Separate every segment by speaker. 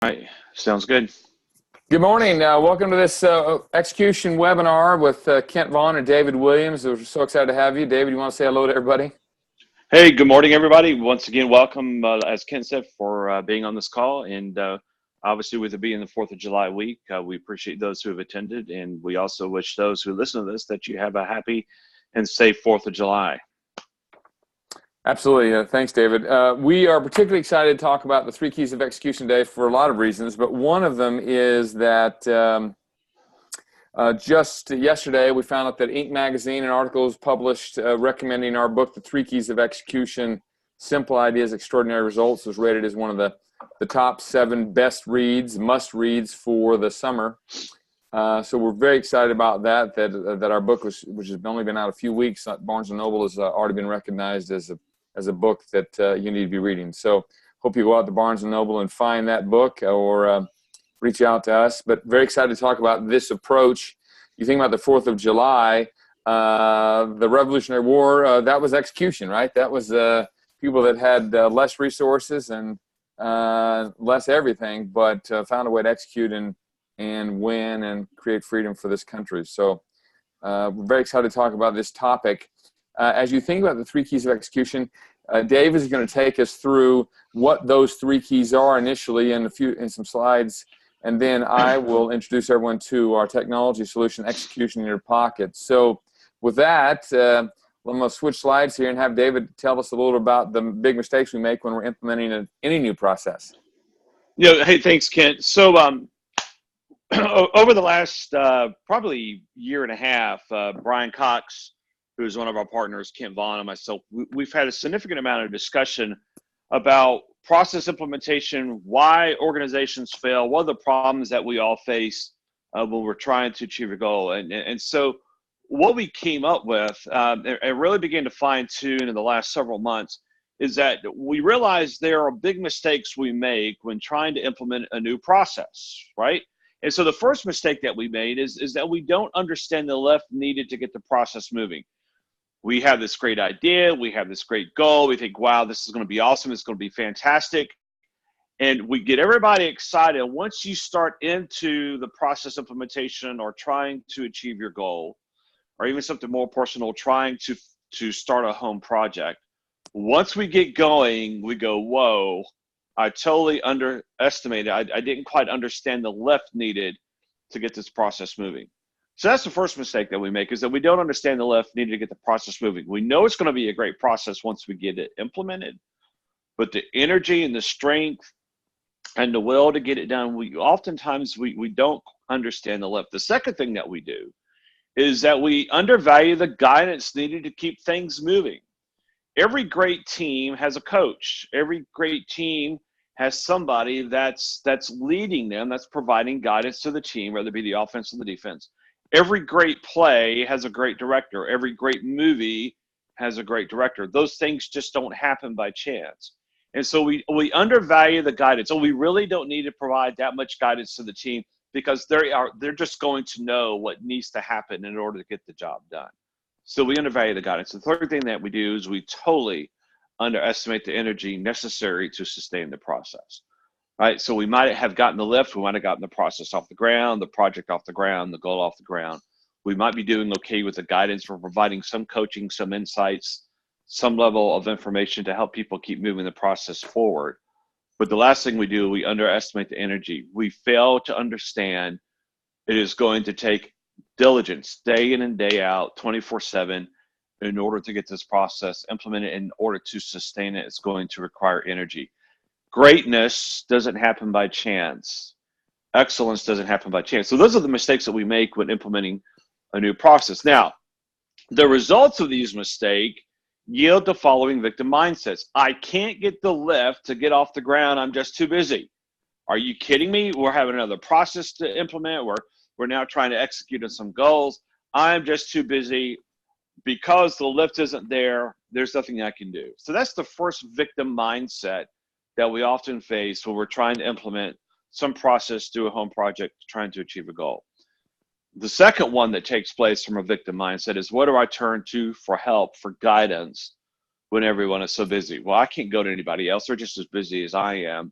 Speaker 1: All right, sounds good.
Speaker 2: Good morning. Welcome to this execution webinar with Kent Vaughn and David Williams. We're so excited to have you. David, you want to say hello to everybody?
Speaker 1: Hey, good morning, everybody. Once again, welcome, as Ken said, for being on this call. And obviously, with it being the 4th of July week, we appreciate those who have attended. And we also wish those who listen to this that you have a happy and safe 4th of July.
Speaker 2: Absolutely. Thanks, David. We are particularly excited to talk about the 3 keys of execution today for a lot of reasons, but one of them is that just yesterday we found out that Inc. magazine, an article was published recommending our book, The 3 Keys of Execution, Simple Ideas, Extraordinary Results, was rated as one of the top 7 best reads, must reads for the summer. So we're very excited about that our book, which has only been out a few weeks, Barnes & Noble, has already been recognized as a book that you need to be reading. So hope you go out to Barnes & Noble and find that book, or reach out to us. But very excited to talk about this approach. You think about the 4th of July, the Revolutionary War, that was execution, right? That was people that had less resources and less everything, but found a way to execute and win and create freedom for this country. So we're very excited to talk about this topic. As you think about the 3 keys of execution, Dave is going to take us through what those 3 keys are initially in some slides, and then I will introduce everyone to our technology solution, Execution in Your Pocket. So with that, I'm going to switch slides here and have David tell us a little about the big mistakes we make when we're implementing any new process.
Speaker 1: Hey, thanks, Kent. So over the last probably year and a half, Brian Cox, who is one of our partners, Kent Vaughn, and myself, we've had a significant amount of discussion about process implementation, why organizations fail, what are the problems that we all face when we're trying to achieve a goal. And so what we came up with and really began to fine tune in the last several months is that we realized there are big mistakes we make when trying to implement a new process, right? And so the first mistake that we made is that we don't understand the lift needed to get the process moving. We have this great idea, we have this great goal, we think, wow, this is going to be awesome, it's going to be fantastic. And we get everybody excited. Once you start into the process implementation or trying to achieve your goal, or even something more personal, trying to start a home project, once we get going, we go, whoa, I totally underestimated. I didn't quite understand the lift needed to get this process moving. So that's the first mistake that we make, is that we don't understand the lift needed to get the process moving. We know it's going to be a great process once we get it implemented, but the energy and the strength and the will to get it done, oftentimes we don't understand the lift. The second thing that we do is that we undervalue the guidance needed to keep things moving. Every great team has a coach. Every great team has somebody that's leading them, that's providing guidance to the team, whether it be the offense or the defense. Every great play has a great director. Every great movie has a great director. Those things just don't happen by chance. And so we undervalue the guidance. So we really don't need to provide that much guidance to the team, because they're just going to know what needs to happen in order to get the job done. So we undervalue the guidance. The third thing that we do is we totally underestimate the energy necessary to sustain the process. Right, so we might have gotten the lift, we might have gotten the process off the ground, the project off the ground, the goal off the ground. We might be doing okay with the guidance. We're providing some coaching, some insights, some level of information to help people keep moving the process forward. But the last thing we do, we underestimate the energy. We fail to understand it is going to take diligence, day in and day out, 24/7, in order to get this process implemented. In order to sustain it, it's going to require energy. Greatness doesn't happen by chance. Excellence doesn't happen by chance. So those are the mistakes that we make when implementing a new process. Now, the results of these mistakes yield the following victim mindsets. I can't get the lift to get off the ground. I'm just too busy. Are you kidding me? We're having another process to implement. We're now trying to execute on some goals. I'm just too busy. Because the lift isn't there, there's nothing I can do. So that's the first victim mindset that we often face when we're trying to implement some process through a home project trying to achieve a goal. The second one that takes place from a victim mindset is, what do I turn to for help, for guidance, when everyone is so busy? Well, I can't go to anybody else. They're just as busy as I am.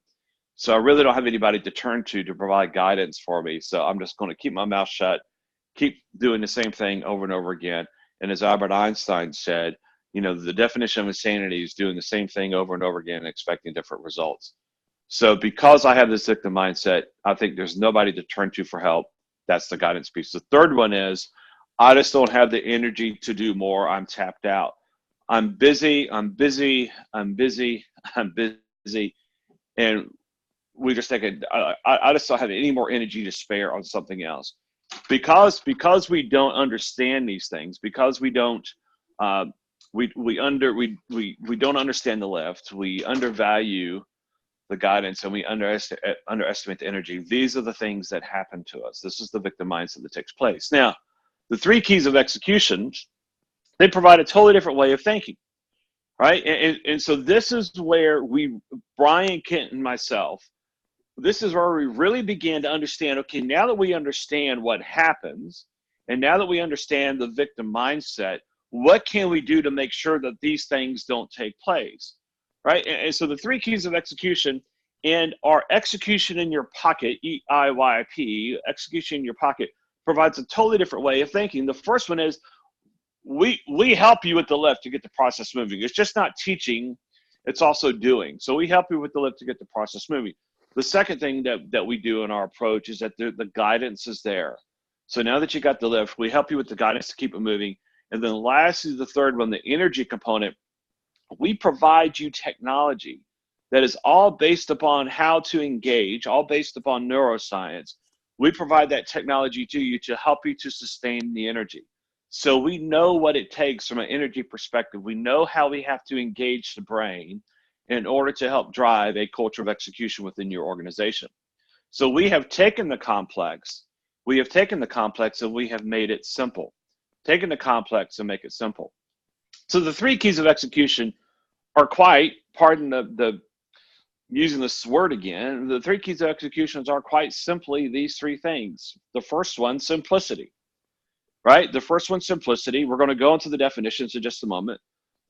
Speaker 1: So I really don't have anybody to turn to provide guidance for me. So I'm just going to keep my mouth shut, keep doing the same thing over and over again. And as Albert Einstein said, you know, the definition of insanity is doing the same thing over and over again and expecting different results. So because I have this victim mindset, I think there's nobody to turn to for help. That's the guidance piece. The third one is I just don't have the energy to do more. I'm tapped out. I'm busy. I'm busy. I'm busy. I'm busy. And we just think I just don't have any more energy to spare on something else because we don't understand these things, because we don't we don't understand the lift, we undervalue the guidance, and we underestimate the energy. These are the things that happen to us. This is the victim mindset that takes place. Now, the 3 keys of execution, they provide a totally different way of thinking, right? And so this is where Brian, Kent, and myself, this is where we really began to understand, okay, now that we understand what happens, and now that we understand the victim mindset, what can we do to make sure that these things don't take place, right? And so the 3 keys of execution, and our execution in your pocket, EIYP, execution in your pocket, provides a totally different way of thinking. The first one is we help you with the lift to get the process moving. It's just not teaching, it's also doing. So we help you with the lift to get the process moving. The second thing that we do in our approach is that the guidance is there. So now that you got the lift, we help you with the guidance to keep it moving. And then lastly, the third one, the energy component, we provide you technology that is all based upon how to engage, all based upon neuroscience. We provide that technology to you to help you to sustain the energy. So we know what it takes from an energy perspective. We know how we have to engage the brain in order to help drive a culture of execution within your organization. So we have taken the complex, and we have made it simple. Taken the complex and make it simple. So the 3 keys of execution are quite, pardon the using this word again, the 3 keys of executions are quite simply these 3 things. The first one, simplicity, right? The first one, simplicity. We're going to go into the definitions in just a moment.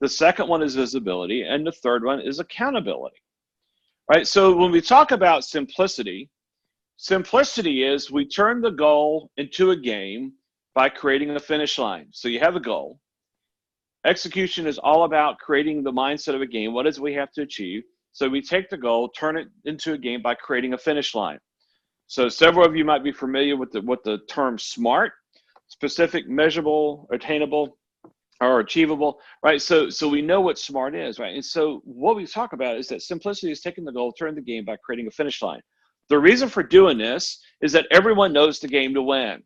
Speaker 1: The second one is visibility, and the third one is accountability, right? So when we talk about simplicity, simplicity is we turn the goal into a game by creating a finish line. So you have a goal. Execution is all about creating the mindset of a game. What is it we have to achieve? So we take the goal, turn it into a game by creating a finish line. So several of you might be familiar with the term SMART, specific, measurable, attainable, or achievable, right? So we know what SMART is, right? And so what we talk about is that simplicity is taking the goal, turning the game by creating a finish line. The reason for doing this is that everyone knows the game to win.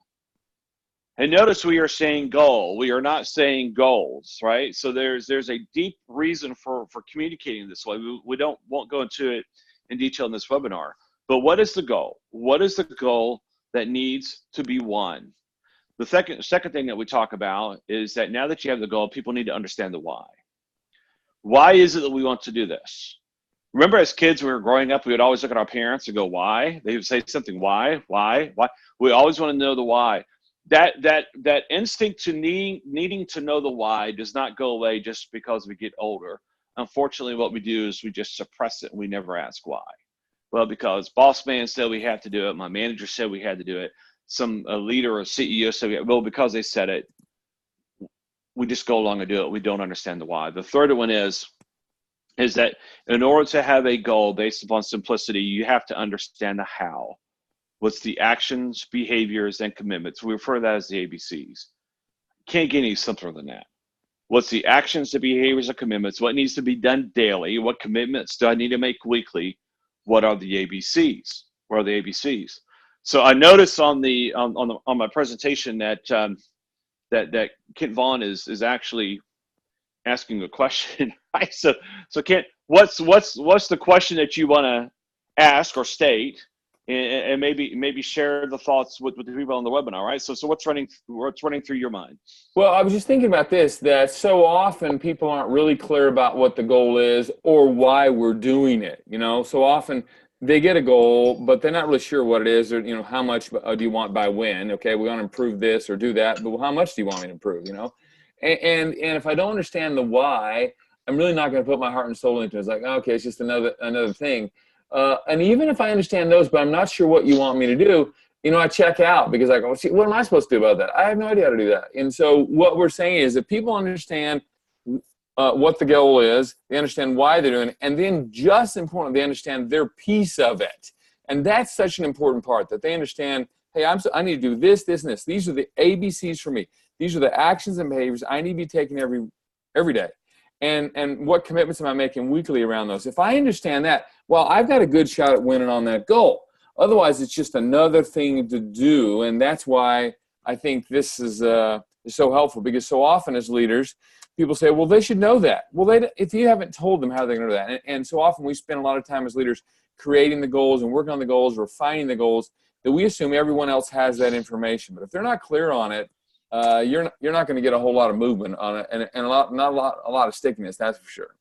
Speaker 1: And notice we are saying goal. We are not saying goals, right? So there's a deep reason for communicating this way. We won't go into it in detail in this webinar. But what is the goal? What is the goal that needs to be won? The second thing that we talk about is that now that you have the goal, people need to understand the why. Why is it that we want to do this? Remember as kids, when we were growing up, we would always look at our parents and go, why? They would say something, why? We always want to know the why. That instinct to needing to know the why does not go away just because we get older. Unfortunately, what we do is we just suppress it and we never ask why. Well, because boss man said we have to do it. My manager said we had to do it. A leader or CEO said, well, because they said it, we just go along and do it. We don't understand the why. The third one is that in order to have a goal based upon simplicity, you have to understand the how. What's the actions, behaviors, and commitments? We refer to that as the ABCs. Can't get any simpler than that. What's the actions, the behaviors, and commitments? What needs to be done daily? What commitments do I need to make weekly? What are the ABCs? What are the ABCs? So I noticed on my presentation that that Kent Vaughn is actually asking a question, right? So Kent, what's the question that you want to ask or state, and maybe share the thoughts with the people on the webinar, right? So what's running through your mind?
Speaker 2: Well, I was just thinking about this, that so often people aren't really clear about what the goal is or why we're doing it. So often they get a goal, but they're not really sure what it is, or how much do you want by when? Okay, we want to improve this or do that, but how much do you want me to improve? And if I don't understand the why, I'm really not going to put my heart and soul into it. It's like, okay, it's just another thing. And even if I understand those, but I'm not sure what you want me to do, I check out because I go, see, what am I supposed to do about that? I have no idea how to do that. And so what we're saying is that people understand what the goal is, they understand why they're doing it, and then just important, they understand their piece of it. And that's such an important part, that they understand, hey, I need to do this, this, and this. These are the ABCs for me. These are the actions and behaviors I need to be taking every day. And what commitments am I making weekly around those? If I understand that, well, I've got a good shot at winning on that goal. Otherwise, it's just another thing to do. And that's why I think this is so helpful, because so often as leaders, people say, well, they should know that. Well, if you haven't told them, how are they going to know that? And so often we spend a lot of time as leaders creating the goals and working on the goals, refining the goals, that we assume everyone else has that information. But if they're not clear on it, you're not going to get a whole lot of movement on it, and a lot of stickiness. That's for sure.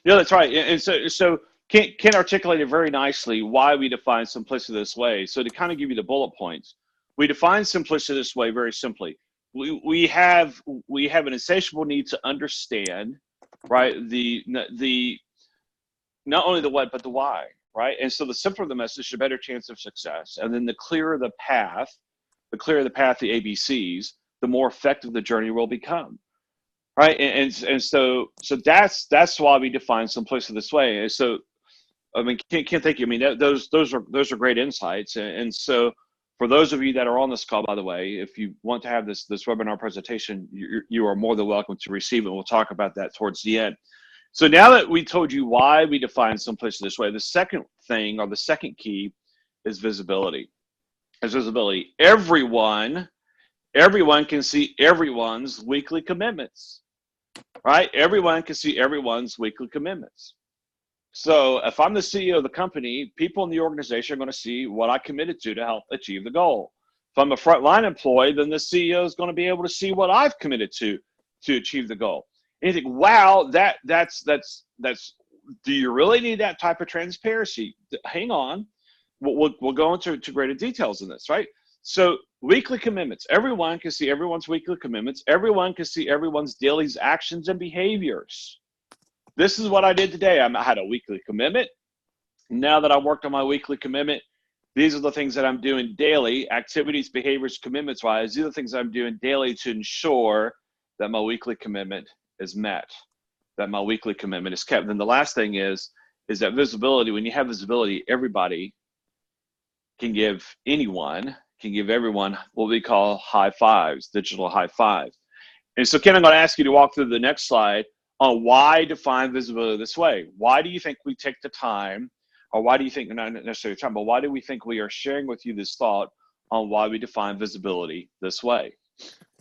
Speaker 1: Yeah, that's right. And so Ken articulated very nicely why we define simplicity this way. So to kind of give you the bullet points, we define simplicity this way very simply. We have an insatiable need to understand, right? The not only the what but the why, right? And so the simpler the message, the better chance of success. And then the clearer the path, the ABCs, the more effective the journey will become, right? And so that's why we define simplicity this way. And so, I mean, can't thank you. I mean, those are great insights. And so, for those of you that are on this call, by the way, if you want to have this webinar presentation, you are more than welcome to receive it. We'll talk about that towards the end. So now that we told you why we define simplicity this way, the second thing, or the second key, is visibility. Is visibility. Everyone can see everyone's weekly commitments, right? Everyone can see everyone's weekly commitments. So if I'm the CEO of the company, people in the organization are going to see what I committed to help achieve the goal. If I'm a frontline employee, then the CEO is going to be able to see what I've committed to achieve the goal. And you think, wow, that's. Do you really need that type of transparency? Hang on, we'll go into greater details in this, right? So weekly commitments. Everyone can see everyone's weekly commitments. Everyone can see everyone's daily actions and behaviors. This is what I did today. I had a weekly commitment. Now that I worked on my weekly commitment, these are the things that I'm doing daily, activities, behaviors, commitments-wise. These are the things I'm doing daily to ensure that my weekly commitment is met, that my weekly commitment is kept. And then the last thing is that visibility. When you have visibility, everybody can give everyone what we call high fives, digital high fives. And so, Ken, I'm going to ask you to walk through the next slide on why define visibility this way. Why do you think we take the time, or why do you think, not necessarily time, but why do we think we are sharing with you this thought on why we define visibility this way?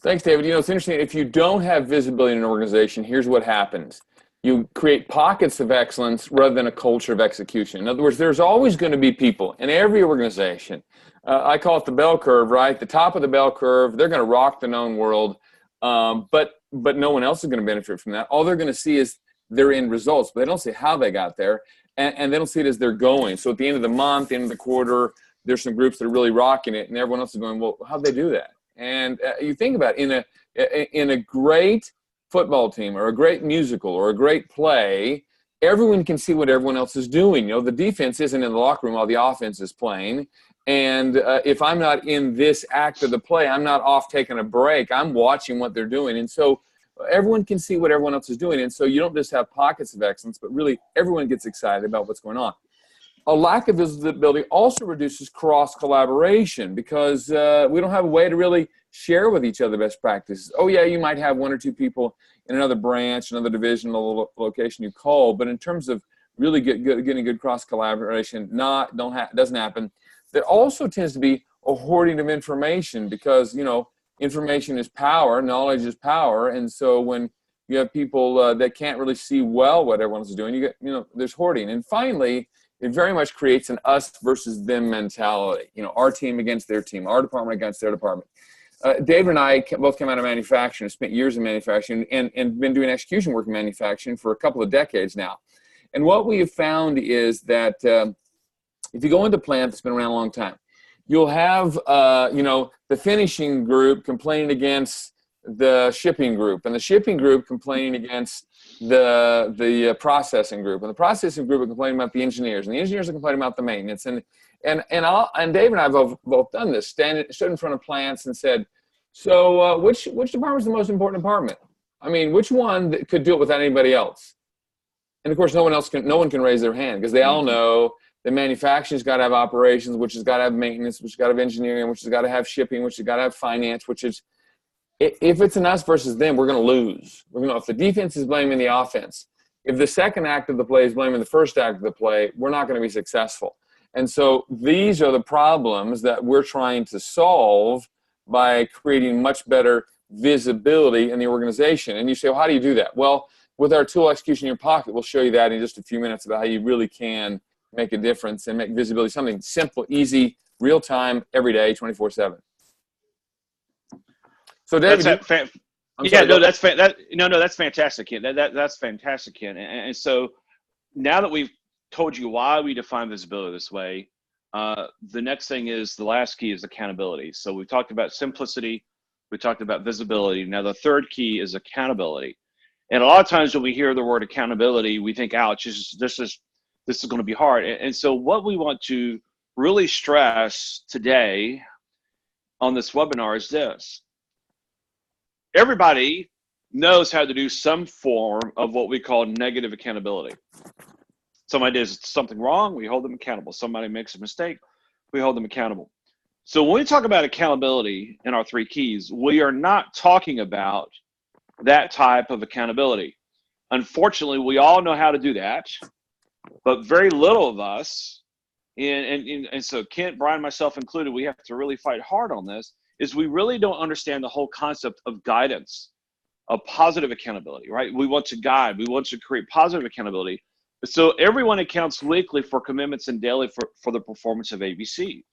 Speaker 2: Thanks, David. It's interesting. If you don't have visibility in an organization, here's what happens. You create pockets of excellence rather than a culture of execution. In other words, there's always going to be people in every organization. I call it the bell curve, right? The top of the bell curve, they're going to rock the known world, but no one else is going to benefit from that. All they're going to see is their end results, but they don't see how they got there, and they don't see it as they're going. So at the end of the month, end of the quarter, there's some groups that are really rocking it, and everyone else is going, well, how'd they do that? And you think about it, in a great football team or a great musical or a great play, everyone can see what everyone else is doing. The defense isn't in the locker room while the offense is playing. And if I'm not in this act of the play, I'm not off taking a break. I'm watching what they're doing. And so everyone can see what everyone else is doing. And so you don't just have pockets of excellence, but really everyone gets excited about what's going on. A lack of visibility also reduces cross-collaboration because we don't have a way to really share with each other best practices. Oh, yeah, you might have one or two people in another branch, another division, a location you call, but in terms of really getting good cross-collaboration, doesn't happen. There also tends to be a hoarding of information because, information is power, knowledge is power, and so when you have people that can't really see well what everyone else is doing, there's hoarding. And finally, it very much creates an us versus them mentality. Our team against their team, our department against their department. David and I both came out of manufacturing, spent years in manufacturing, and been doing execution work in manufacturing for a couple of decades now. And what we have found is that if you go into a plant that's been around a long time, you'll have, the finishing group complaining against the shipping group, and the shipping group complaining against the processing group, and the processing group are complaining about the engineers, and the engineers are complaining about the maintenance. And Dave and I have both done this, stood in front of plants and said, so which department is the most important department? I mean, which one could do it without anybody else? And of course, no one can raise their hand, because they all know the manufacturing's got to have operations, which has got to have maintenance, which has got to have engineering, which has got to have shipping, which has got to have finance, which is, if it's an us versus them, we're going to lose. If the defense is blaming the offense, if the second act of the play is blaming the first act of the play, we're not going to be successful. And so these are the problems that we're trying to solve by creating much better visibility in the organization. And you say, well, how do you do that? Well, with our tool Execution in Your Pocket, we'll show you that in just a few minutes about how you really can make a difference and make visibility something simple, easy, real time, every day, 24/7. So, David,
Speaker 1: that's fantastic, Ken. That's fantastic, Ken. And so now that we've told you why we define visibility this way, the next thing is, the last key is accountability. So we talked about simplicity, we talked about visibility. Now the third key is accountability. And a lot of times when we hear the word accountability, we think, ouch, this is going to be hard. And so what we want to really stress today on this webinar is this. Everybody knows how to do some form of what we call negative accountability. Somebody does something wrong, we hold them accountable. Somebody makes a mistake, we hold them accountable. So when we talk about accountability in our three keys, we are not talking about that type of accountability. Unfortunately, we all know how to do that, but very little of us, and so Kent, Brian, myself included, we have to really fight hard on this, is we really don't understand the whole concept of guidance, of positive accountability, right? We want to guide, we want to create positive accountability. So everyone accounts weekly for commitments and daily for the performance of ABCs,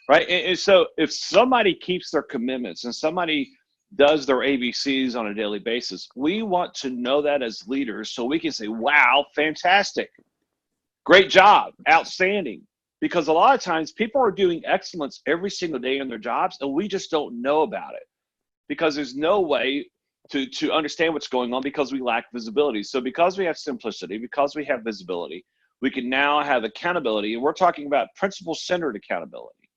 Speaker 1: right? And so if somebody keeps their commitments and somebody does their ABCs on a daily basis, we want to know that as leaders so we can say, wow, fantastic, great job, outstanding. Because a lot of times people are doing excellence every single day in their jobs, and we just don't know about it because there's no way to understand what's going on, because we lack visibility. So because we have simplicity, because we have visibility, we can now have accountability, and we're talking about principle-centered accountability,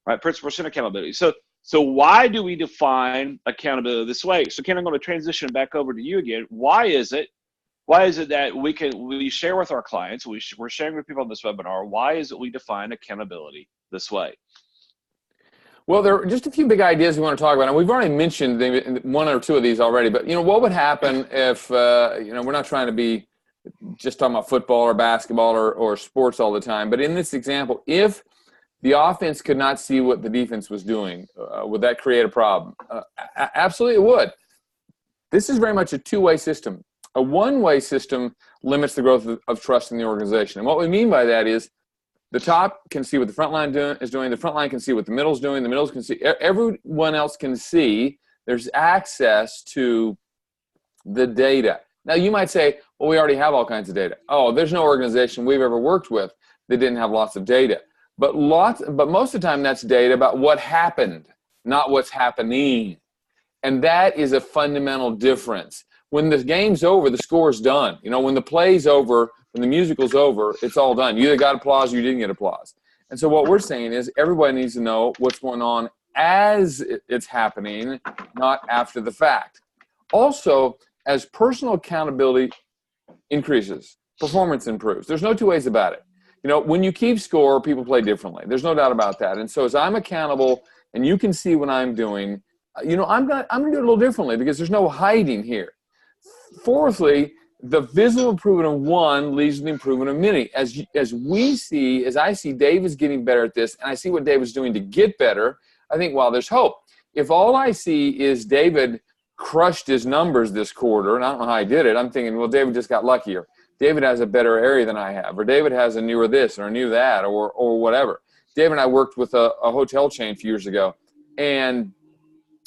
Speaker 1: right? Principle-centered accountability. So why do we define accountability this way? So Ken, I'm going to transition back over to you again. Why is it that we share with our clients, we're sharing with people on this webinar, why is it we define accountability this way?
Speaker 2: Well, there are just a few big ideas we want to talk about, and we've already mentioned one or two of these already. But what would happen if we're not trying to be just talking about football or basketball or sports all the time, but in this example, if the offense could not see what the defense was doing, would that create a problem? Absolutely, it would. This is very much a two-way system. A one-way system limits the growth of trust in the organization, and what we mean by that is, the top can see what the front line is doing. The front line can see what the middle's doing. The middle can see. Everyone else can see. There's access to the data. Now, you might say, well, we already have all kinds of data. Oh, there's no organization we've ever worked with that didn't have lots of data. But most of the time, that's data about what happened, not what's happening. And that is a fundamental difference. When the game's over, the score's done. When the play's over, when the musical's over, it's all done. You either got applause or you didn't get applause. And so what we're saying is everybody needs to know what's going on as it's happening, not after the fact. Also, as personal accountability increases, performance improves. There's no two ways about it. When you keep score, people play differently. There's no doubt about that. And so as I'm accountable and you can see what I'm doing, I'm going to do it a little differently because there's no hiding here. Fourthly, the visible improvement of one leads to the improvement of many. As I see Dave is getting better at this, and I see what David's doing to get better, I think, well, there's hope. If all I see is David crushed his numbers this quarter, and I don't know how he did it, I'm thinking, well, David just got luckier. David has a better area than I have, or David has a newer this or a new that, or whatever. David and I worked with a hotel chain a few years ago, and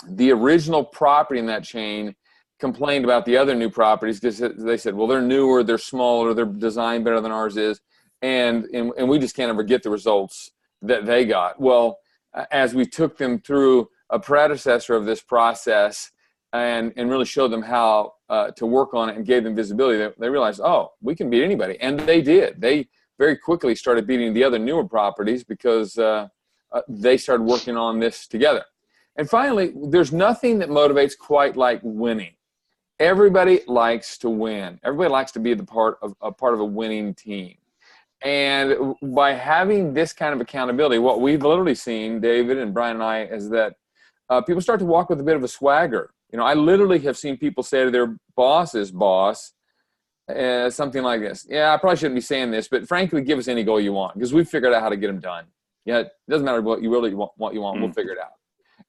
Speaker 2: the original property in that chain complained about the other new properties because they said, well, they're newer, they're smaller, they're designed better than ours is, and we just can't ever get the results that they got. Well, as we took them through a predecessor of this process, and really showed them how to work on it and gave them visibility, they realized, oh, we can beat anybody. And they did. They very quickly started beating the other newer properties because they started working on this together. And finally, there's nothing that motivates quite like winning. Everybody likes to win. Everybody likes to be a part of a winning team. And by having this kind of accountability, what we've literally seen, David and Brian and I, is that people start to walk with a bit of a swagger. You know, I literally have seen people say to their boss's boss something like this: "Yeah, I probably shouldn't be saying this, but frankly, give us any goal you want because we've figured out how to get them done. Yeah, it doesn't matter what you really want, we'll figure it out."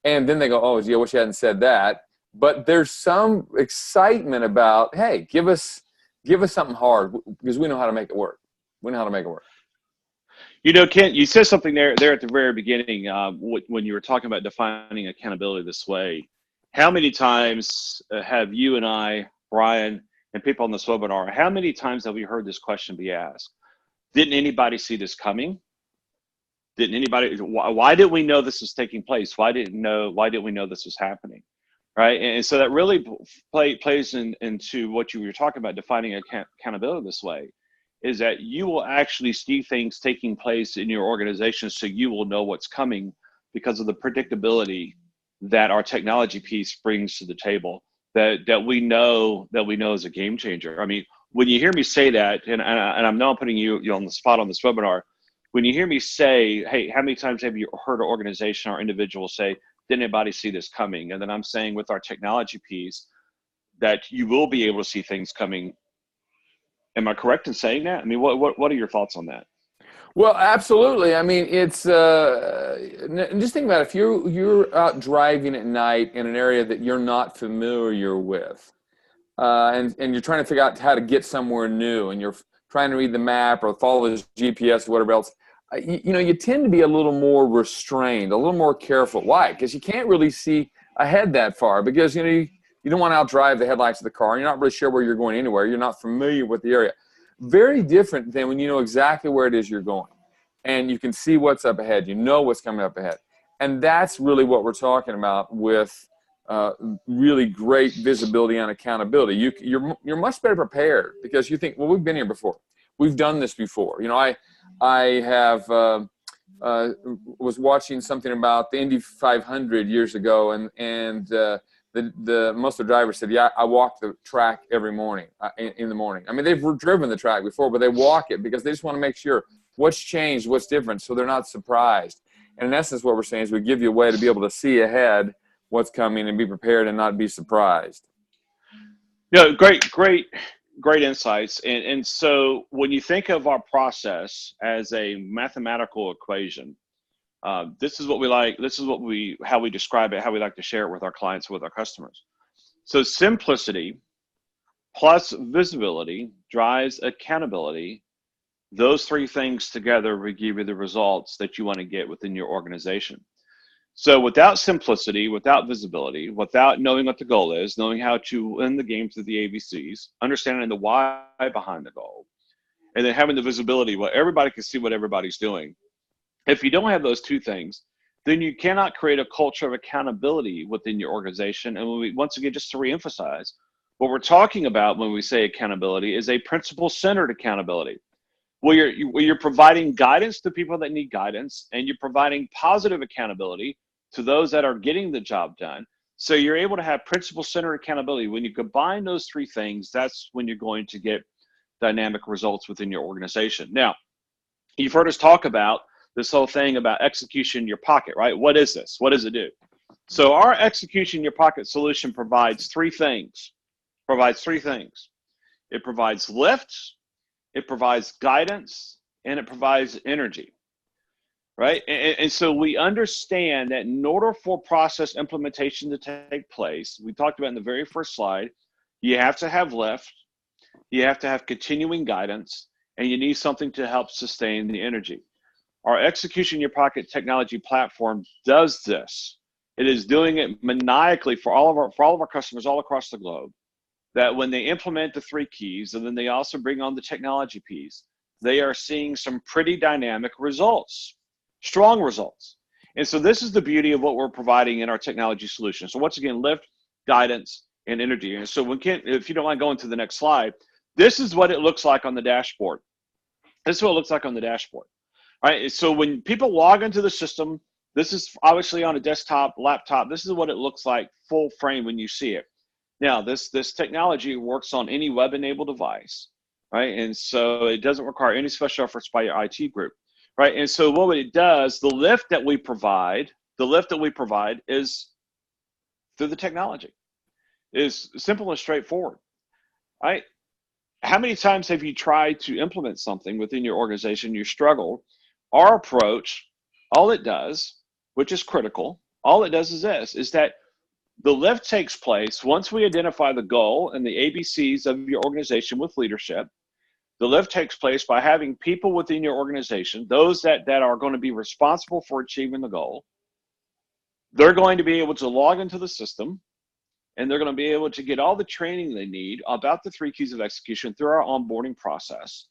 Speaker 2: And then they go, "Oh, gee, I wish I hadn't said that." But there's some excitement about, hey, give us something hard because we know how to make it work. We know how to make it work.
Speaker 1: You know, Kent, you said something there at the very beginning when you were talking about defining accountability this way. How many times have you and I, Brian, and people on this webinar, how many times have we heard this question be asked? Didn't anybody see this coming? Didn't anybody? Why didn't we know this was taking place? Why didn't we know this was happening? Right, and so that really plays into what you were talking about, defining accountability this way, is that you will actually see things taking place in your organization, so you will know what's coming because of the predictability that our technology piece brings to the table. That we know is a game changer. I mean, when you hear me say that, and I'm now putting you on the spot on this webinar, when you hear me say, "Hey, how many times have you heard an organization or individual say, did anybody see this coming?" And then I'm saying with our technology piece that you will be able to see things coming. Am I correct in saying that? I mean, what are your thoughts on that?
Speaker 2: Well, absolutely. I mean, it's just think about it. If you're out driving at night in an area that you're not familiar with, and you're trying to figure out how to get somewhere new, and you're trying to read the map or follow the GPS or whatever else, you know, you tend to be a little more restrained, a little more careful. Why? Because you can't really see ahead that far because, you know, you don't want to outdrive the headlights of the car. You're not really sure where you're going anywhere. You're not familiar with the area. Very different than when you know exactly where it is you're going and you can see what's up ahead. You know what's coming up ahead. And that's really what we're talking about with really great visibility and accountability. You're much better prepared because you think, well, we've been here before. We've done this before. You know, I have was watching something about the Indy 500 years ago, and the most of the drivers said, "Yeah, I walk the track every morning in the morning." I mean, they've driven the track before, but they walk it because they just want to make sure what's changed, what's different, so they're not surprised. And in essence, what we're saying is we give you a way to be able to see ahead what's coming and be prepared and not be surprised.
Speaker 1: Yeah, great insights. And so when you think of our process as a mathematical equation, this is what we like. This is how we describe it, how we like to share it with our clients, with our customers. So simplicity plus visibility drives accountability. Those three things together will give you the results that you want to get within your organization. So without simplicity, without visibility, without knowing what the goal is, knowing how to win the game through the ABCs, understanding the why behind the goal, and then having the visibility where everybody can see what everybody's doing. If you don't have those two things, then you cannot create a culture of accountability within your organization. And once again, just to reemphasize, what we're talking about when we say accountability is a principle-centered accountability, where you're providing guidance to people that need guidance, and you're providing positive accountability to those that are getting the job done. So you're able to have principle-centered accountability. When you combine those three things, that's when you're going to get dynamic results within your organization. Now, you've heard us talk about this whole thing about execution in your pocket, right? What is this? What does it do? So our execution in your pocket solution provides three things. It provides lift, it provides guidance, and it provides energy, right? And so we understand that in order for process implementation to take place, we talked about in the very first slide, you have to have lift, you have to have continuing guidance, and you need something to help sustain the energy. Our execution in your pocket technology platform does this. It is doing it maniacally for all of our customers all across the globe, that when they implement the three keys and then they also bring on the technology piece, they are seeing some pretty dynamic results, strong results. And so this is the beauty of what we're providing in our technology solution. So once again, lift, guidance, and energy. And so when Kent, if you don't mind going to the next slide, this is what it looks like on the dashboard. This is what it looks like on the dashboard. All right. So when people log into the system, this is obviously on a desktop, laptop. This is what it looks like full frame when you see it. Now, this technology works on any web-enabled device, right? And so it doesn't require any special efforts by your IT group, right? And so what it does, the lift that we provide is through the technology. Is simple and straightforward, right? How many times have you tried to implement something within your organization, you struggled? Our approach, all it does, which is critical, all it does is this, is that the lift takes place once we identify the goal and the ABCs of your organization with leadership. The lift takes place by having people within your organization, those that are going to be responsible for achieving the goal. They're going to be able to log into the system, and they're going to be able to get all the training they need about the 3 keys of execution through our onboarding process.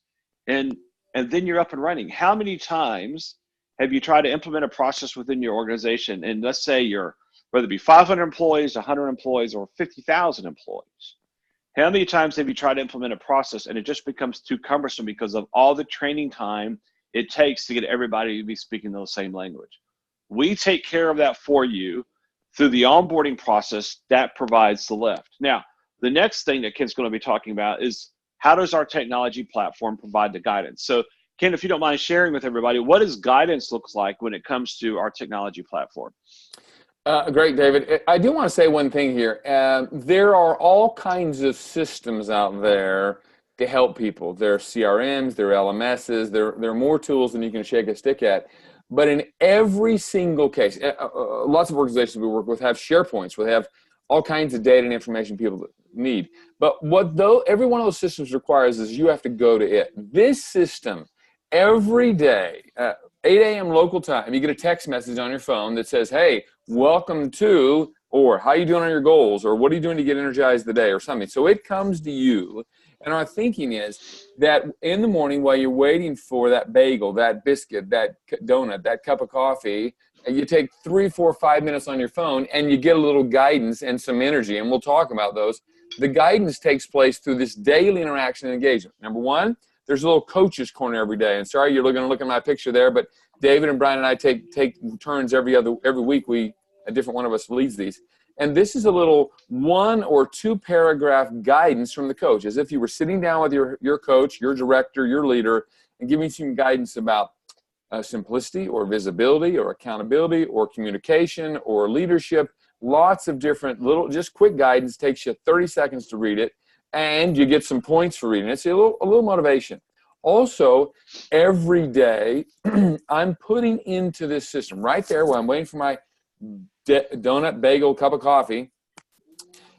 Speaker 1: And then you're up and running. How many times have you tried to implement a process within your organization? And let's say you're, whether it be 500 employees, 100 employees, or 50,000 employees. How many times have you tried to implement a process and it just becomes too cumbersome because of all the training time it takes to get everybody to be speaking the same language? We take care of that for you through the onboarding process that provides the lift. Now, the next thing that Ken's going to be talking about is how does our technology platform provide the guidance? So, Ken, if you don't mind sharing with everybody, what does guidance look like when it comes to our technology platform?
Speaker 2: Great, David. I do want to say one thing here. There are all kinds of systems out there to help people. There are CRMs, there are LMSs, there are more tools than you can shake a stick at. But in every single case, lots of organizations we work with have SharePoints, we have all kinds of data and information people need. But what every one of those systems requires is you have to go to it. This system, every day, 8 a.m. local time, you get a text message on your phone that says, hey, welcome to, or how you doing on your goals, or what are you doing to get energized today, or something. So it comes to you. And our thinking is that in the morning while you're waiting for that bagel, that biscuit, that donut, that cup of coffee, you take 3, 4, 5 minutes on your phone and you get a little guidance and some energy, and we'll talk about those. The guidance takes place through this daily interaction and engagement. Number one, there's a little coach's corner every day. And sorry, you're going to look at my picture there, but David and Brian and I take turns every week. A different one of us leads these. And this is a little 1 or 2 paragraph guidance from the coach, as if you were sitting down with your coach, your director, your leader, and giving some guidance about simplicity or visibility or accountability or communication or leadership. Lots of different little, just quick guidance. Takes you 30 seconds to read it, and you get some points for reading it. It's a little motivation. Also, every day, I'm putting into this system right there while I'm waiting for my donut, bagel, cup of coffee.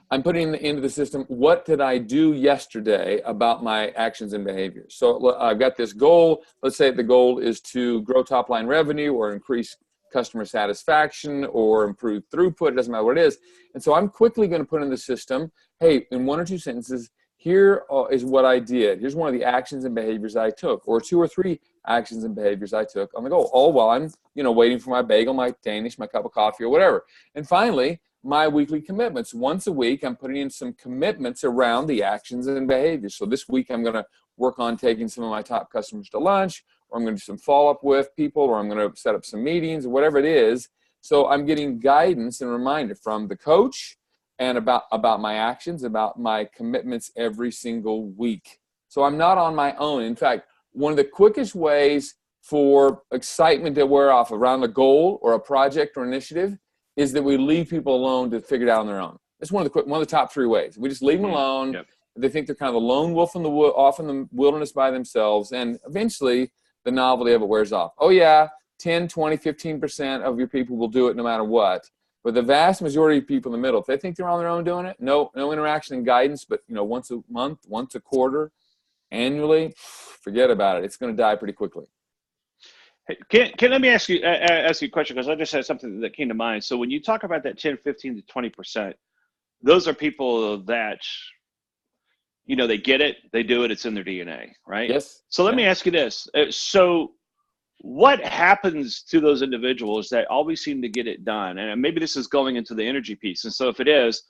Speaker 2: I'm putting into the system, what did I do yesterday about my actions and behaviors? So I've got this goal. Let's say the goal is to grow top line revenue or increase customer satisfaction or improve throughput. It doesn't matter what it is. And so I'm quickly going to put in the system, hey, in 1 or 2 sentences, here is what I did. Here's one of the actions and behaviors I took, or 2 or 3 actions and behaviors I took on the goal, all while I'm, waiting for my bagel, my Danish, my cup of coffee, or whatever. And finally, my weekly commitments. Once a week, I'm putting in some commitments around the actions and behaviors. So this week, I'm going to work on taking some of my top customers to lunch, or I'm going to do some follow-up with people, or I'm going to set up some meetings, or whatever it is. So I'm getting guidance and reminder from the coach and about my actions, about my commitments every single week. So I'm not on my own. In fact, one of the quickest ways for excitement to wear off around a goal or a project or initiative is that we leave people alone to figure it out on their own. It's one of the top 3 ways. We just leave them alone. Yep. They think they're kind of a lone wolf off in the wilderness by themselves, and eventually the novelty of it wears off. Oh yeah, 10, 20, 15% of your people will do it no matter what. But the vast majority of people in the middle, if they think they're on their own doing it, no interaction and guidance, but once a month, once a quarter, annually, forget about it. It's going to die pretty quickly.
Speaker 1: Hey, Ken, let me ask you a question, because I just had something that came to mind. So when you talk about that 10, 15 to 20%, those are people that, they get it, they do it, it's in their DNA, right?
Speaker 2: Yes.
Speaker 1: So let me ask you this. So what happens to those individuals that always seem to get it done? And maybe this is going into the energy piece. And so if it is,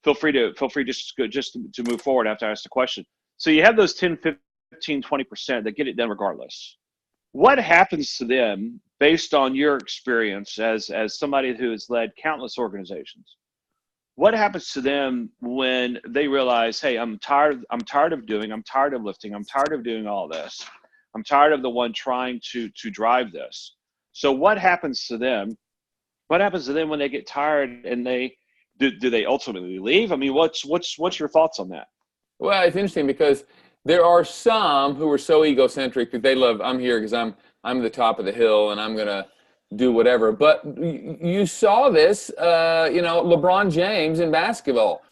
Speaker 1: feel free just to move forward after I ask the question. So you have those 10, 15, 20% that get it done regardless. What happens to them based on your experience as somebody who has led countless organizations? What happens to them when they realize, hey, I'm tired of lifting, I'm tired of doing all this. I'm tired of the one trying to drive this. So what happens to them? What happens to them when they get tired and they do they ultimately leave? I mean, what's your thoughts on that?
Speaker 2: Well, it's interesting because there are some who are so egocentric that they love, I'm here because I'm the top of the hill and I'm gonna do whatever. But you saw this, LeBron James in basketball.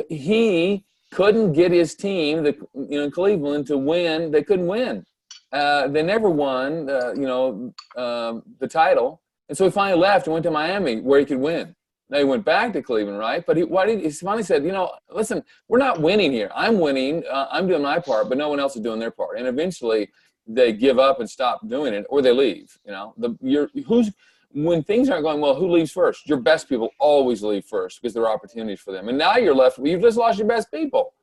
Speaker 2: He couldn't get his team, in Cleveland, to win. They couldn't win. They never won, the title. And so he finally left and went to Miami where he could win. Now he went back to Cleveland, right? But he finally said, listen, we're not winning here. I'm winning. I'm doing my part, but no one else is doing their part. And eventually they give up and stop doing it, or they leave. When things aren't going well, who leaves first? Your best people always leave first because there are opportunities for them. And now you're left. You've just lost your best people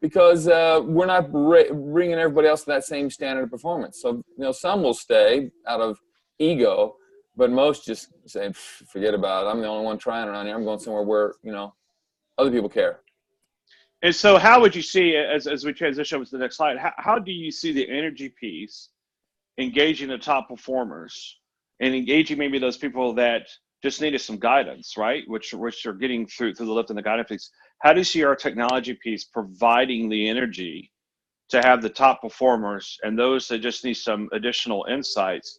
Speaker 2: because we're not bringing everybody else to that same standard of performance. So some will stay out of ego. But most just say, forget about it. I'm the only one trying around here. I'm going somewhere where, other people care.
Speaker 1: And so how would you see, as we transition over to the next slide, how do you see the energy piece engaging the top performers and engaging maybe those people that just needed some guidance, right? Which are getting through the lift and the guidance piece. How do you see our technology piece providing the energy to have the top performers and those that just need some additional insights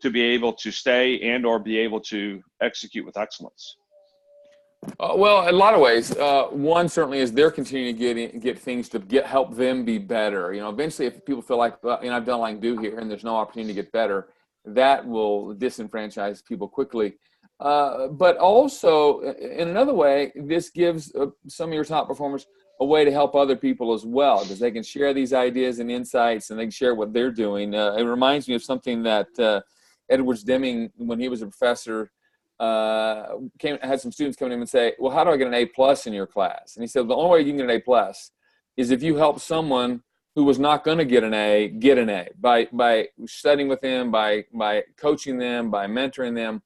Speaker 1: to be able to stay and or be able to execute with excellence?
Speaker 2: Well, in a lot of ways. One certainly is they're continuing to get things to help them be better. Eventually, if people feel like, I've done what I can do here, and there's no opportunity to get better, that will disenfranchise people quickly. But also, in another way, this gives some of your top performers a way to help other people as well, because they can share these ideas and insights, and they can share what they're doing. It reminds me of something that Edwards Deming, when he was a professor, had some students come to him and say, well, how do I get an A+ in your class? And he said, the only way you can get an A+ is if you help someone who was not going to get an A by studying with them, by coaching them, by mentoring them.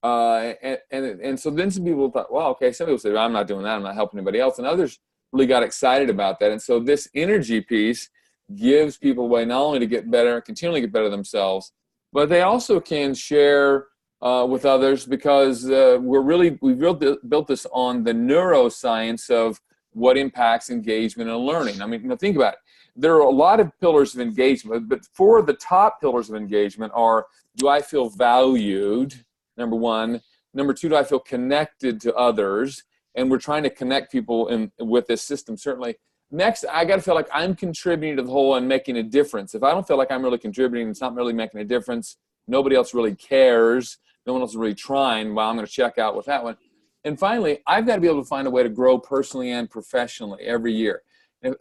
Speaker 2: And so then some people thought, well, okay, some people said, well, I'm not doing that. I'm not helping anybody else. And others really got excited about that. And so this energy piece gives people a way not only to get better, continually get better themselves, but they also can share with others because we've built this on the neuroscience of what impacts engagement and learning. I mean, think about it. There are a lot of pillars of engagement, but four of the top pillars of engagement are: do I feel valued? Number one. Number two, do I feel connected to others? And we're trying to connect people with this system, certainly. Next, I got to feel like I'm contributing to the whole and making a difference. If I don't feel like I'm really contributing, it's not really making a difference, nobody else really cares, no one else is really trying, well, I'm going to check out with that one. And finally, I've got to be able to find a way to grow personally and professionally every year. And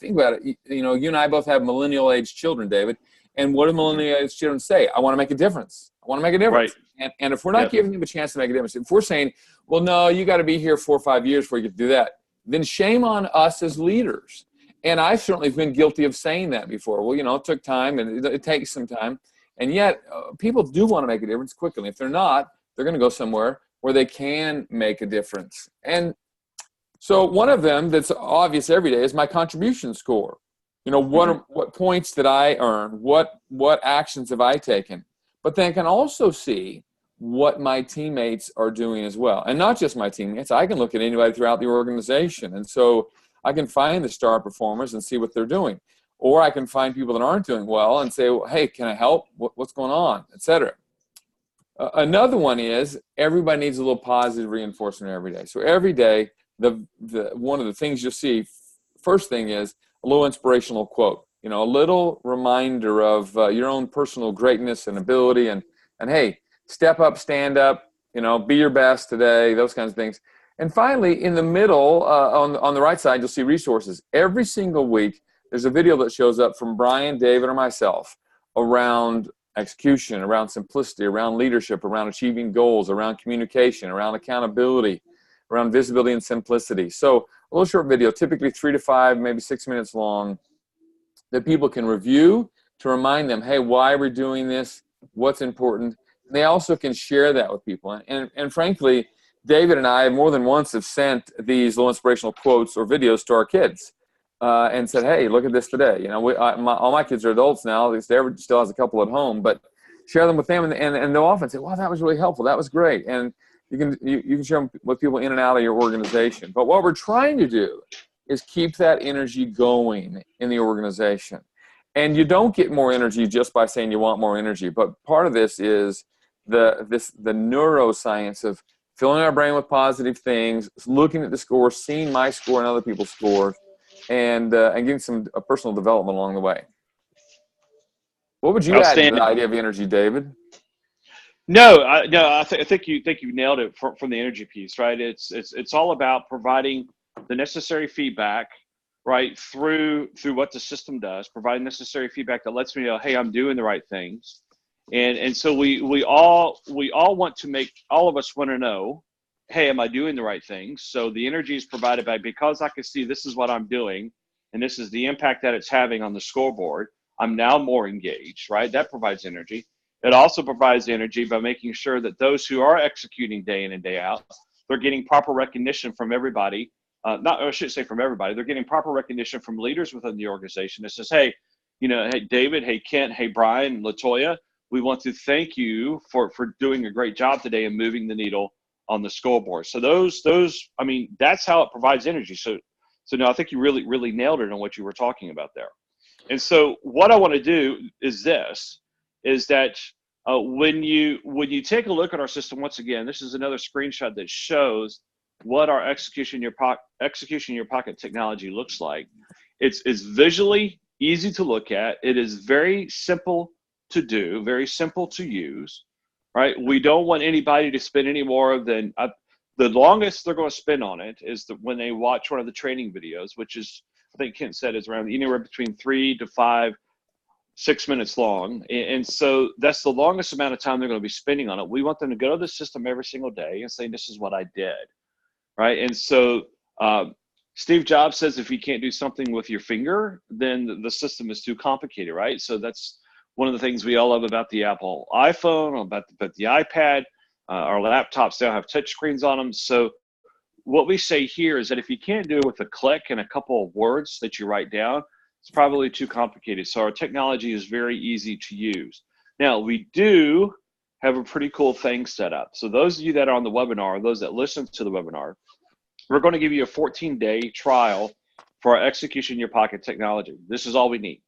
Speaker 2: think about it. You and I both have millennial-age children, David. And what do millennial-age children say? I want to make a difference. I want to make a difference. Right. And if we're not giving them a chance to make a difference, if we're saying, well, no, you got to be here 4 or 5 years before you get to do that, then shame on us as leaders. And I've certainly been guilty of saying that before. Well, it took time, and it takes some time. And yet, people do want to make a difference quickly. If they're not, they're going to go somewhere where they can make a difference. And so one of them that's obvious every day is my contribution score. What points did I earn? What actions have I taken? But then I can also see what my teammates are doing as well. And not just my teammates. I can look at anybody throughout the organization. And so I can find the star performers and see what they're doing. Or I can find people that aren't doing well and say, well, hey, can I help? What's going on? Et cetera. Another one is everybody needs a little positive reinforcement every day. So every day, the one of the things you'll see, first thing is a little inspirational quote. A little reminder of your own personal greatness and ability, and hey, step up, stand up, be your best today, those kinds of things. And finally, in the middle, on the right side, you'll see resources. Every single week, there's a video that shows up from Brian, David, or myself around execution, around simplicity, around leadership, around achieving goals, around communication, around accountability, around visibility and simplicity. So a little short video, typically 3 to 5, maybe 6 minutes long, that people can review to remind them, hey, why we're doing this, what's important. And they also can share that with people. And frankly, David and I more than once have sent these little inspirational quotes or videos to our kids and said, hey, look at this today. You know, all my kids are adults now. At least David still has a couple at home, but share them with them, and they'll often say, wow, that was really helpful. That was great. And you can share them with people in and out of your organization. But what we're trying to do is keep that energy going in the organization. And you don't get more energy just by saying you want more energy. But part of this is the neuroscience of filling our brain with positive things, looking at the score, seeing my score and other people's scores, and getting some personal development along the way. What would you add to the idea of energy, David?
Speaker 1: No, I think you nailed it from the energy piece, right? It's all about providing the necessary feedback, right, through what the system does, providing necessary feedback that lets me know, hey, I'm doing the right things, and so we all want to make, all of us want to know, hey, am I doing the right things? So the energy is provided by, because I can see this is what I'm doing, and this is the impact that it's having on the scoreboard. I'm now more engaged, right? That provides energy. It also provides energy by making sure that those who are executing day in and day out, they're getting proper recognition from everybody. I should say from everybody. They're getting proper recognition from leaders within the organization that says, hey, you know, hey, David, hey, Kent, hey, Brian, LaToya, we want to thank you for doing a great job today and moving the needle on the scoreboard. So those, I mean, that's how it provides energy. So no, I think you really nailed it on what you were talking about there. And so what I want to do is this, is that when you take a look at our system, once again, this is another screenshot that shows what our execution in your pocket technology looks like. It's visually easy to look at. It is very simple to do, very simple to use, right? We don't want anybody to spend any more than the longest they're going to spend on it is when they watch one of the training videos, which is, I think Kent said, is around anywhere between 3 to 5, 6 minutes long. And so that's the longest amount of time they're going to be spending on it. We want them to go to the system every single day and say, this is what I did, right? And so Steve Jobs says, if you can't do something with your finger, then the system is too complicated, right? So that's one of the things we all love about the Apple iPhone, about the iPad. Our laptops now have touch screens on them. So what we say here is that if you can't do it with a click and a couple of words that you write down, it's probably too complicated. So our technology is very easy to use. Now, we do have a pretty cool thing set up. So those of you that are on the webinar, those that listen to the webinar, we're going to give you a 14-day trial for our Execution in Your Pocket technology. This is all we need.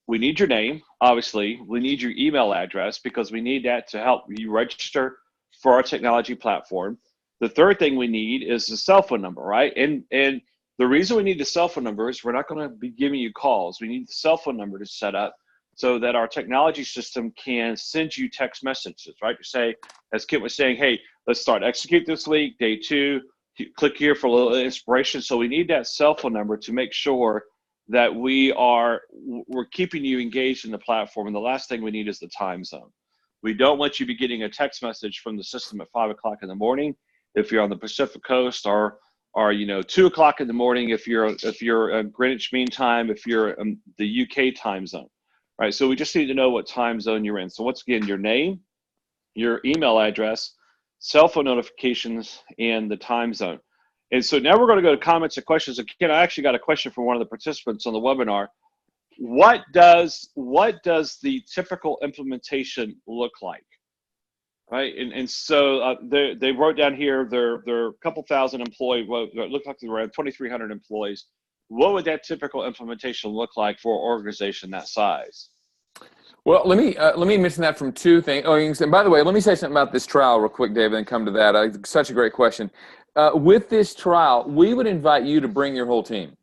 Speaker 1: We need your name, obviously. We need your email address because we need that to help you register for our technology platform. The third thing we need is the cell phone number, right? And the reason we need the cell phone number is we're not going to be giving you calls. We need the cell phone number to set up so that our technology system can send you text messages, right? To say, as Kit was saying, hey, let's start execute this week, day 2, click here for a little inspiration. So we need that cell phone number to make sure that we're keeping you engaged in the platform. And the last thing we need is the time zone. We don't want you to be getting a text message from the system at 5 o'clock in the morning if you're on the Pacific Coast, or 2 o'clock in the morning if you're Greenwich Mean Time, if you're the UK time zone, right? So we just need to know what time zone you're in. So once again, your name, your email address, cell phone notifications, and the time zone. And so now we're going to go to comments and questions. Again, I actually got a question from one of the participants on the webinar. What does the typical implementation look like? Right, and so they wrote down here they're a couple thousand employees. Well, it looked like they were around 2,300 employees. What would that typical implementation look like for an organization that size?
Speaker 2: Well, let me mention that from two things. Oh, and by the way, let me say something about this trial real quick, David, and come to that. Such a great question. With this trial, we would invite you to bring your whole team.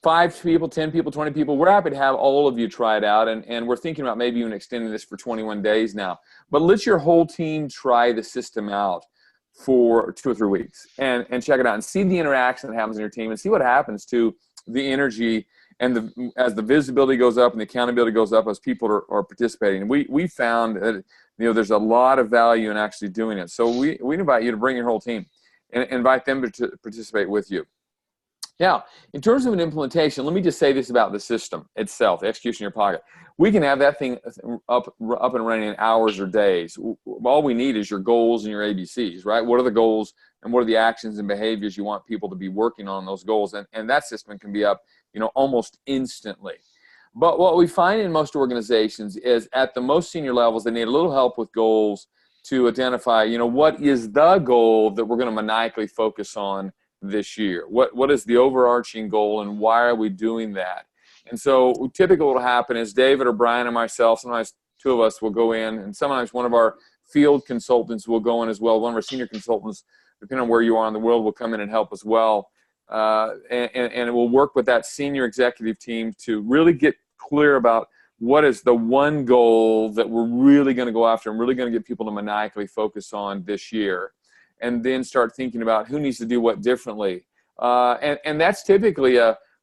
Speaker 2: 5 people, 10 people, 20 people. We're happy to have all of you try it out, and we're thinking about maybe even extending this for 21 days now. But let your whole team try the system out for 2 or 3 weeks and check it out and see the interaction that happens in your team and see what happens to the energy and as the visibility goes up and the accountability goes up as people are participating. We found that there's a lot of value in actually doing it. So we invite you to bring your whole team. and invite them to participate with you. Now, in terms of an implementation, let me just say this about the system itself, Execution in Your Pocket. We can have that thing up and running in hours or days. All we need is your goals and your ABCs, right? What are the goals and what are the actions and behaviors you want people to be working on those goals? And that system can be up, almost instantly. But what we find in most organizations is at the most senior levels, they need a little help with goals to identify, what is the goal that we're going to maniacally focus on this year? What is the overarching goal, and why are we doing that? And so typically what will happen is David or Brian and myself, sometimes two of us will go in, and sometimes one of our field consultants will go in as well. One of our senior consultants, depending on where you are in the world, will come in and help as well. And we'll work with that senior executive team to really get clear about what is the one goal that we're really going to go after and really going to get people to maniacally focus on this year. And then start thinking about who needs to do what differently. And that's typically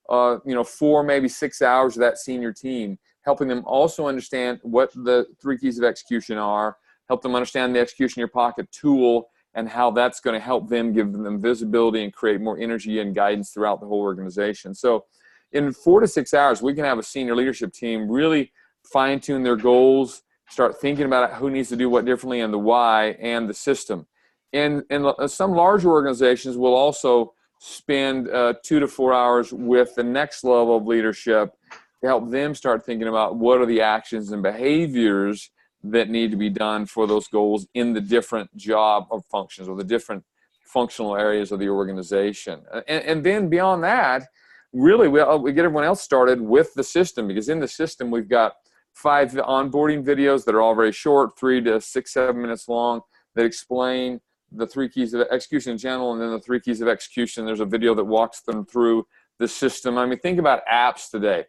Speaker 2: 4, maybe 6 hours of that senior team, helping them also understand what the 3 keys of execution are, help them understand the Execution in Your Pocket tool and how that's going to help them, give them visibility and create more energy and guidance throughout the whole organization. So in 4 to 6 hours, we can have a senior leadership team really fine-tune their goals, start thinking about who needs to do what differently and the why and the system. And some larger organizations will also spend 2 to 4 hours with the next level of leadership to help them start thinking about what are the actions and behaviors that need to be done for those goals in the different job or functions or the different functional areas of the organization. And then beyond that, really we get everyone else started with the system, because in the system we've got 5 onboarding videos that are all very short, 3 to 6, 7 minutes long, that explain the 3 keys of execution in general, and then the 3 keys of execution. There's a video that walks them through the system. I mean, think about apps today.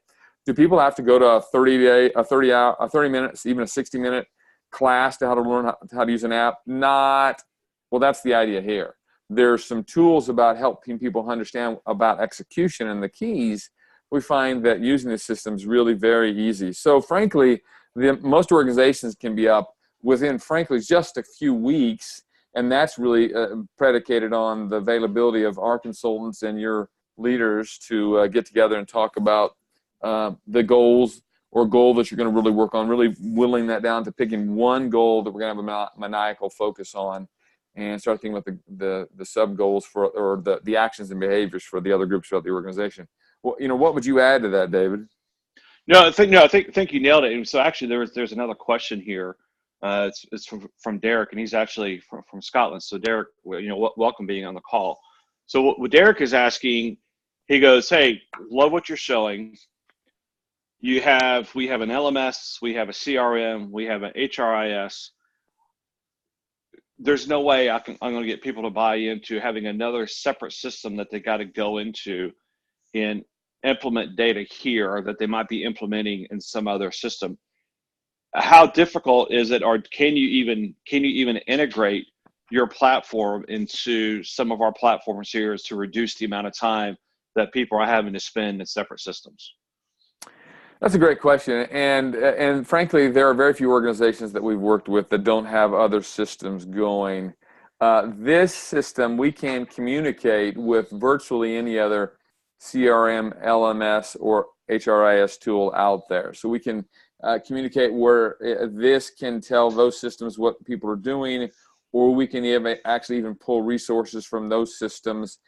Speaker 2: Do people have to go to a 30 minutes, even a 60-minute class to how to learn how to use an app? Not. Well, that's the idea here. There's some tools about helping people understand about execution and the keys. We find that using the system is really very easy. So frankly, most organizations can be up within, frankly, just a few weeks. And that's really predicated on the availability of our consultants and your leaders to get together and talk about the goals or goal that you're going to really work on, really whittling that down to picking one goal that we're going to have a maniacal focus on, and start thinking about the sub-goals or the actions and behaviors for the other groups throughout the organization. Well, what would you add to that, David?
Speaker 1: I think you nailed it. And so actually there's another question here. It's from Derek, and he's actually from Scotland. So Derek, welcome being on the call. So what Derek is asking, he goes, "Hey, love what you're showing. We have an LMS, we have a CRM, we have an HRIS. There's no way I'm going to get people to buy into having another separate system that they got to go into and implement data here that they might be implementing in some other system. How difficult is it, or can you even integrate your platform into some of our platforms here to reduce the amount of time that people are having to spend in separate systems?"
Speaker 2: That's a great question, and frankly, there are very few organizations that we've worked with that don't have other systems going. This system, we can communicate with virtually any other CRM, LMS, or HRIS tool out there. So we can communicate where this can tell those systems what people are doing, or we can actually even pull resources from those systems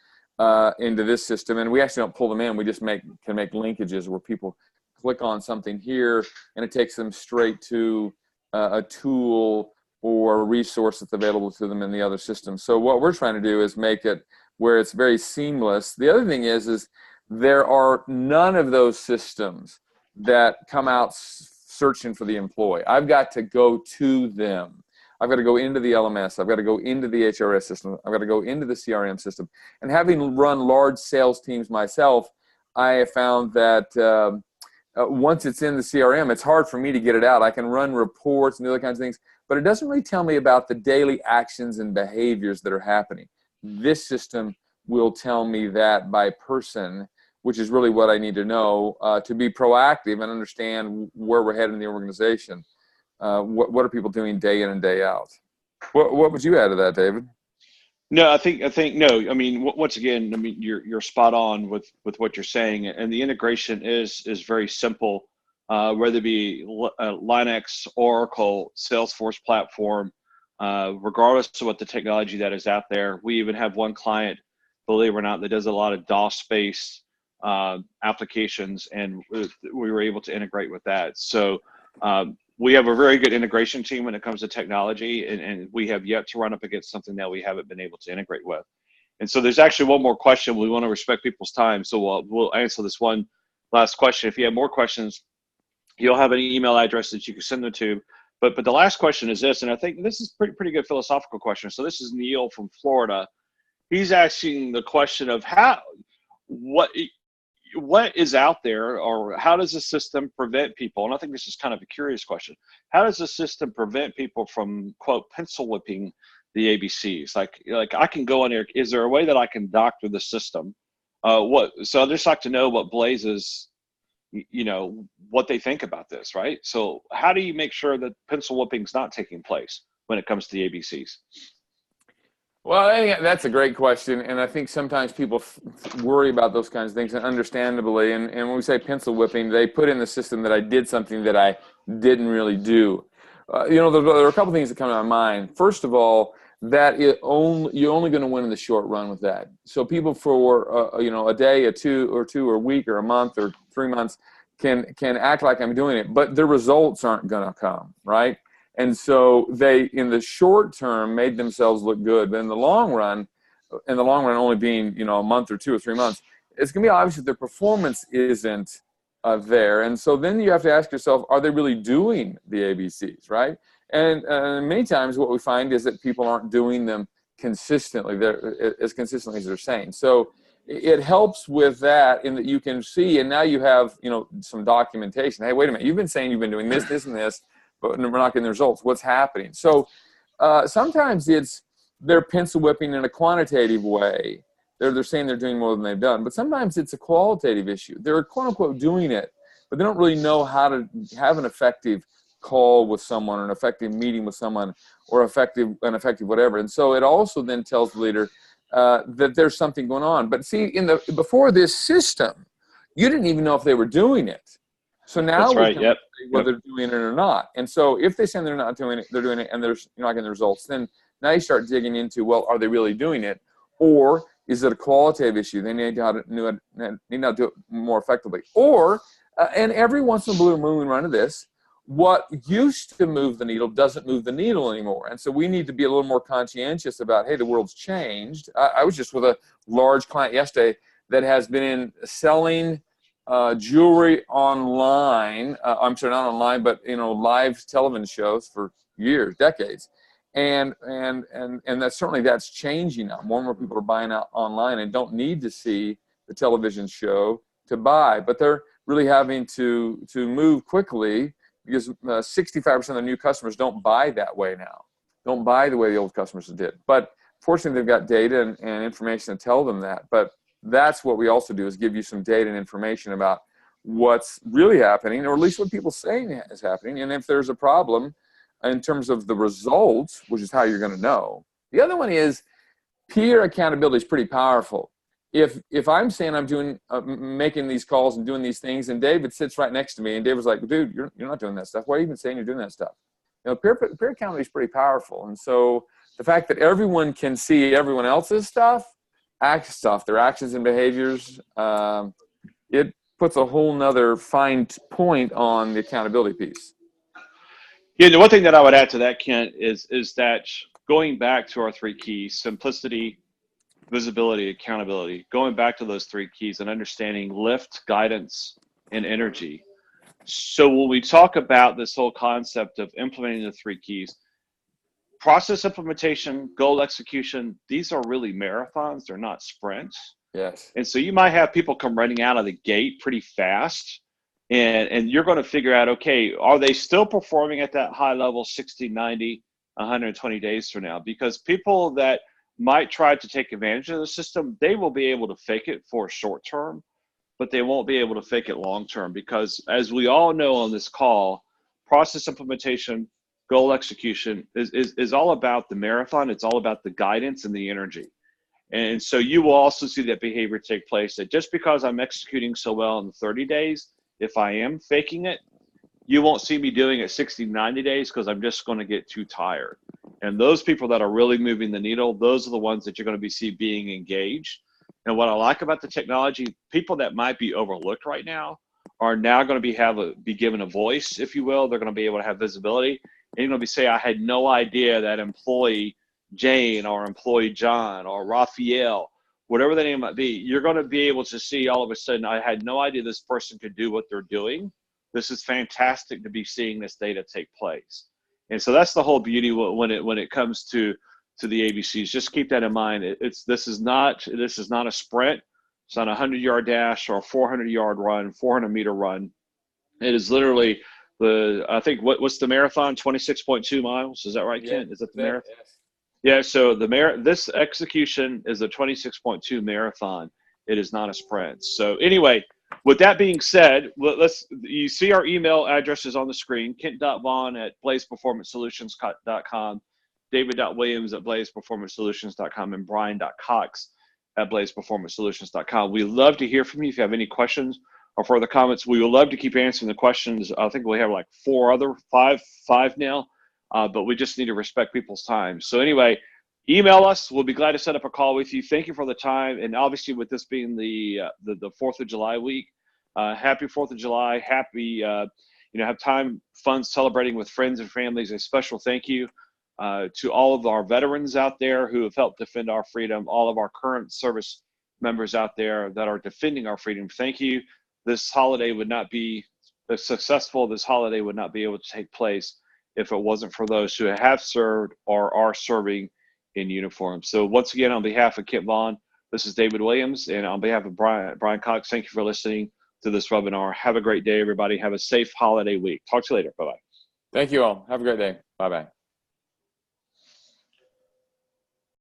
Speaker 2: into this system. And we actually don't pull them in. We just can make linkages where people click on something here, and it takes them straight to a tool or a resource that's available to them in the other system. So what we're trying to do is make it where it's very seamless. The other thing is there are none of those systems that come out searching for the employee. I've got to go to them. I've got to go into the LMS. I've got to go into the HRS system. I've got to go into the CRM system. And having run large sales teams myself, I have found that once it's in the CRM, it's hard for me to get it out. I can run reports and other kinds of things, but it doesn't really tell me about the daily actions and behaviors that are happening. This system will tell me that by person, which is really what I need to know to be proactive and understand where we're headed in the organization. What are people doing day in and day out? What would you add to that, David?
Speaker 1: No, I think no. I mean, once again, I mean, you're spot on with what you're saying, and the integration is very simple. Whether it be Linux, Oracle, Salesforce platform, regardless of what the technology that is out there. We even have one client, believe it or not, that does a lot of DOS-based applications, and we were able to integrate with that. So we have a very good integration team when it comes to technology, and we have yet to run up against something that we haven't been able to integrate with. And so there's actually one more question. We want to respect people's time, so we'll answer this one last question. If you have more questions, you'll have an email address that you can send them to. But the last question is this, and I think this is pretty good philosophical question. So this is Neil from Florida. He's asking the question of what is out there, or how does the system prevent people? And I think this is kind of a curious question. How does the system prevent people from, quote, pencil whipping the ABCs? Like I can go in there. Is there a way that I can doctor the system? So I'd just like to know what Blaze's, what they think about this, right? So how do you make sure that pencil whipping's not taking place when it comes to the ABCs?
Speaker 2: Well, I think that's a great question, and I think sometimes people worry about those kinds of things, and understandably. And when we say pencil whipping, they put in the system that I did something that I didn't really do. There are a couple things that come to my mind. First of all, that you're only going to win in the short run with that. So people for a day, a two, or a week, or a month, or 3 months can act like I'm doing it, but the results aren't going to come, right? And so they, in the short term, made themselves look good. But in the long run only being, a month or 2 or 3 months, it's going to be obvious that their performance isn't there. And so then you have to ask yourself, are they really doing the ABCs, right? And many times what we find is that people aren't doing them consistently, as consistently as they're saying. So it helps with that, in that you can see, and now you have, some documentation. Hey, wait a minute, you've been saying you've been doing this, this, and this, but we're not getting the results. What's happening? So sometimes they're pencil whipping in a quantitative way. They're saying they're doing more than they've done. But sometimes it's a qualitative issue. They're quote unquote doing it, but they don't really know how to have an effective call with someone, or an effective meeting with someone, or an effective whatever. And so it also then tells the leader that there's something going on. But see, before this system, you didn't even know if they were doing it. So now
Speaker 1: That's right.
Speaker 2: we can
Speaker 1: Yep.
Speaker 2: say whether they're doing it or not. And so if they say they're not doing it, they're doing it, and you're not getting the results, then now you start digging into, well, are they really doing it? Or is it a qualitative issue? They need to do it more effectively. Or, and every once in a blue moon we run into this, what used to move the needle doesn't move the needle anymore. And so we need to be a little more conscientious about, hey, the world's changed. I was just with a large client yesterday that has been in selling jewelry online. I'm sorry, not online, but live television shows for years, decades, and that's changing now. More and more people are buying out online and don't need to see the television show to buy, but they're really having to move quickly, because 65% of the new customers don't buy that way now. Don't buy the way the old customers did. But fortunately, they've got data and information to tell them that. But that's what we also do, is give you some data and information about what's really happening, or at least what people saying is happening. And if there's a problem in terms of the results, which is how you're going to know. The other one is peer accountability is pretty powerful. If I'm saying I'm doing making these calls and doing these things, and David sits right next to me, and David's like, dude, you're not doing that stuff. Why are you even saying you're doing that stuff? Peer accountability is pretty powerful. And so the fact that everyone can see everyone else's their actions and behaviors, it puts a whole nother fine point on the accountability piece.
Speaker 1: Yeah, the one thing that I would add to that, Kent, is that going back to our 3 keys: simplicity, visibility, accountability, going back to those 3 keys and understanding lift, guidance, and energy. So when we talk about this whole concept of implementing the 3 keys, process implementation, goal execution, these are really marathons. They're not sprints.
Speaker 2: Yes.
Speaker 1: And so you might have people come running out of the gate pretty fast, and you're going to figure out, okay, are they still performing at that high level 60, 90, 120 days from now? Because people that might try to take advantage of the system, they will be able to fake it for short term, but they won't be able to fake it long term. Because as we all know on this call, process implementation, goal execution is all about the marathon. It's all about the guidance and the energy. And so you will also see that behavior take place, that just because I'm executing so well in 30 days, if I am faking it, you won't see me doing it 60, 90 days because I'm just going to get too tired. And those people that are really moving the needle, those are the ones that you're going to see being engaged. And what I like about the technology, people that might be overlooked right now are now going to be given a voice, if you will. They're going to be able to have visibility. And you're going to say, I had no idea that employee Jane or employee John or Raphael, whatever the name might be, you're going to be able to see all of a sudden, I had no idea this person could do what they're doing. This is fantastic to be seeing this data take place. And so that's the whole beauty when it comes to the ABCs. Just keep that in mind. This is not a sprint. It's not a 100-yard dash or a 400-yard run, 400-meter run. It is literally I think what's the marathon? 26.2 miles. Is that right, Kent? Is that the marathon?
Speaker 2: Yes.
Speaker 1: Yeah. So this execution is a 26.2 marathon. It is not a sprint. So anyway, with that being said, you see our email addresses on the screen: kent.vaughn@blazeperformancesolutions.com, david.williams@blazeperformancesolutions.com, and brian.cox@blazeperformancesolutions.com. We love to hear from you. If you have any questions or further comments, we would love to keep answering the questions. I think we have like five now, but we just need to respect people's time. So anyway, email us. We'll be glad to set up a call with you. Thank you for the time. And obviously, with this being the 4th of July week, happy 4th of July. Happy, have time, fun celebrating with friends and families. A special thank you to all of our veterans out there who have helped defend our freedom, all of our current service members out there that are defending our freedom. Thank you. This holiday would not be successful. This holiday would not be able to take place if it wasn't for those who have served or are serving in uniform. So once again, on behalf of Kent Vaughn, this is David Williams, and on behalf of Brian Cox, thank you for listening to this webinar. Have a great day, everybody. Have a safe holiday week. Talk to you later. Bye-bye.
Speaker 2: Thank you all. Have a great day. Bye-bye.